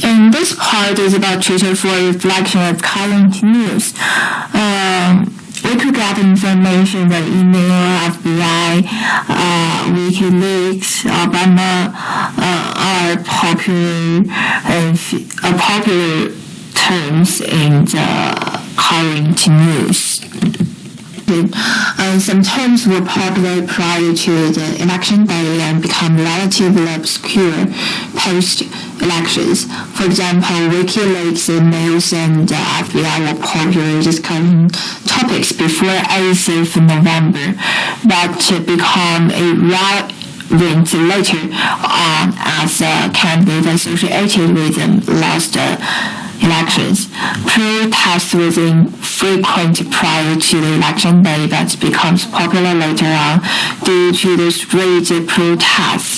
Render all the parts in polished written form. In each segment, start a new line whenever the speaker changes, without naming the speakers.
And this part is about Twitter for reflection of current news. We could get information that email, FBI, WikiLeaks, Obama are popular terms in the current news. Some terms were popular prior to the election but then become relatively obscure post-elections. For example, WikiLeaks, emails, and FBI were popular discussing topics before 8th of November, but become irrelevant later on as a candidate associated with them lost elections. Protests was infrequent prior to the election day but becomes popular later on due to the street protests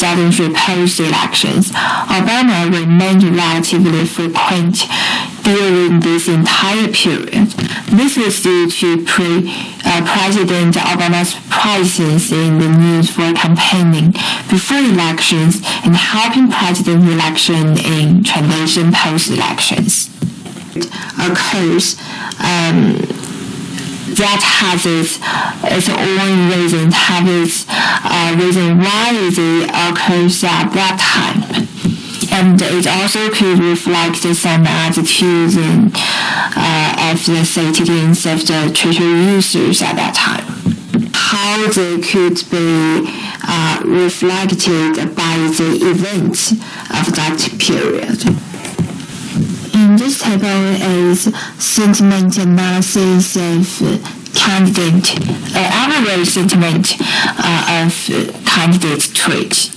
that ensued post-elections. Obama remained relatively frequent during this entire period. This was due to President Obama's presence in the news for campaigning before elections and helping president election in transition post-elections. Occurs that has its own reason, reason why it occurs at that time. And it also could reflect some attitudes of the citizens of the Twitter users at that time. How they could be reflected by the events of that period. In this table is sentiment analysis of average sentiment of candidate tweets.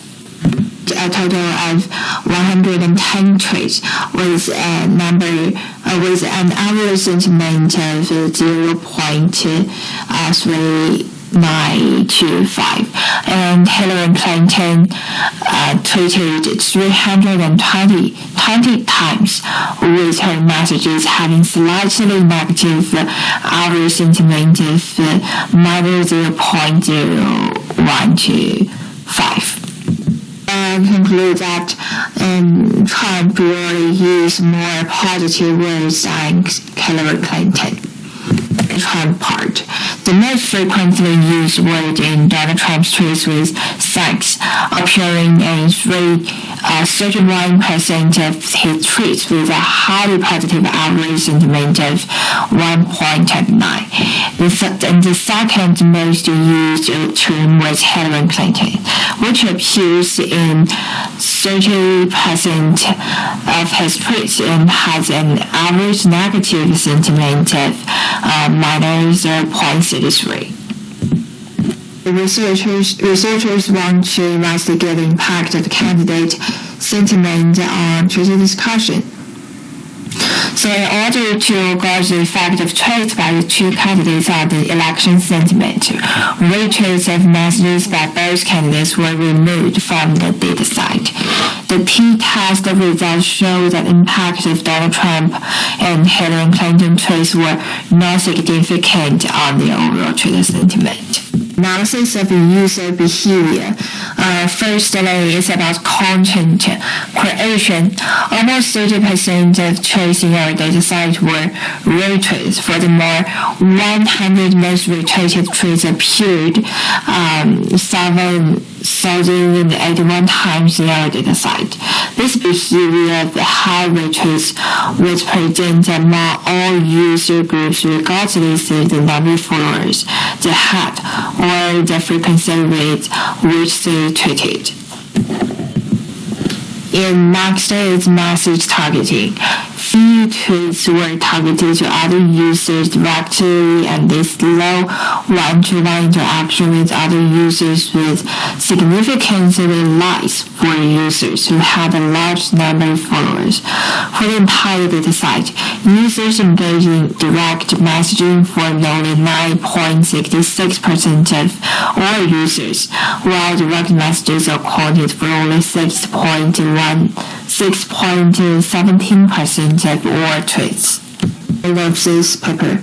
A total of 110 tweets with an average sentiment of 0.3925, and Hillary Clinton tweeted 320 times, with her messages having slightly negative average sentiment of minus 0.0125. Conclude that Trump really used more positive words than Hillary Clinton. Trump part. The most frequently used word in Donald Trump's tweets was thanks, appearing in 31% of his tweets with a highly positive average sentiment of 1.9. The second most used term was Hillary Clinton, which appears in 30% of his tweets and has an average negative sentiment of minus 0.33. Researchers want to investigate the impact of candidate sentiment on Twitter discussion. So in order to gauge the effect of tweets by the two candidates on the election sentiment, retweets of messages by both candidates were removed from the dataset. The t-test results show that the impact of Donald Trump and Hillary Clinton tweets were not significant on the overall Twitter sentiment. Analysis of user behavior. Firstly, it's about content creation. Almost 30% of tweets in our dataset were retweets. Furthermore, 100 most retweeted tweets appeared 7,081 times in our dataset. This behavior of high retweets was present among all user groups regardless of the number of followers they had or the frequency with which they tweeted. In next is message targeting. Few tweets were targeted to other users directly, and this low one-to-one interaction with other users was significantly less for users who had a large number of followers. For the entire dataset, users engaged in direct messaging for only 9.66% of all users, while direct messages accounted for only 6.17% of all tweets. I love this paper.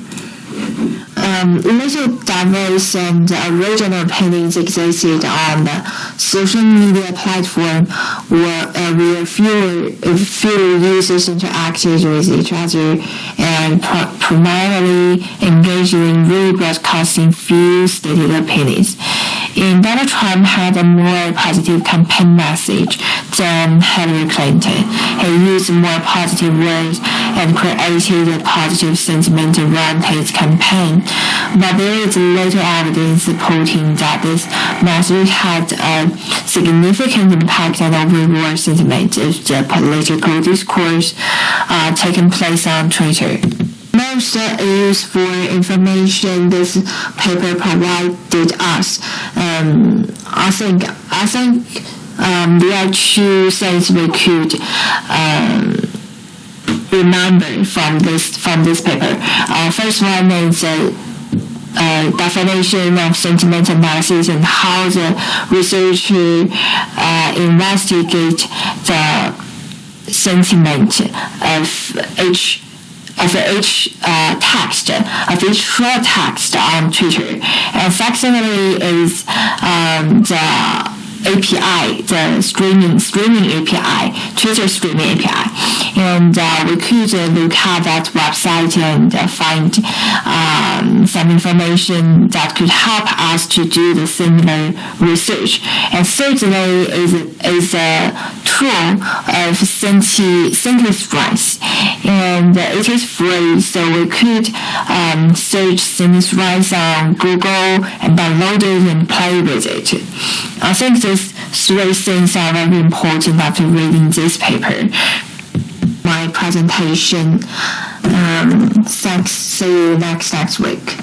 little diverse and original opinions existed on the social media platform where fewer users interacted with each other and primarily engaged in rebroadcasting few stated opinions. And Donald Trump had a more positive campaign message than Hillary Clinton. He used more positive words and created a positive sentiment around his campaign. But there is little evidence supporting that this message had a significant impact on overall sentiment of the political discourse taking place on Twitter. Most useful information this paper provided us. I think there are two things we could remember from this paper. First one is definition of sentiment analysis and how the researcher investigate the sentiment of each text, of each short text on Twitter. And secondly is the API, the streaming API, Twitter streaming API. And we could look at that website and find some information that could help us to do the similar research. And thirdly is a tool of SentiStress. And it is free, so we could search SentiStress on Google and download it and play with it. I think these three things are very important after reading this paper. My presentation. Thanks. See you next week.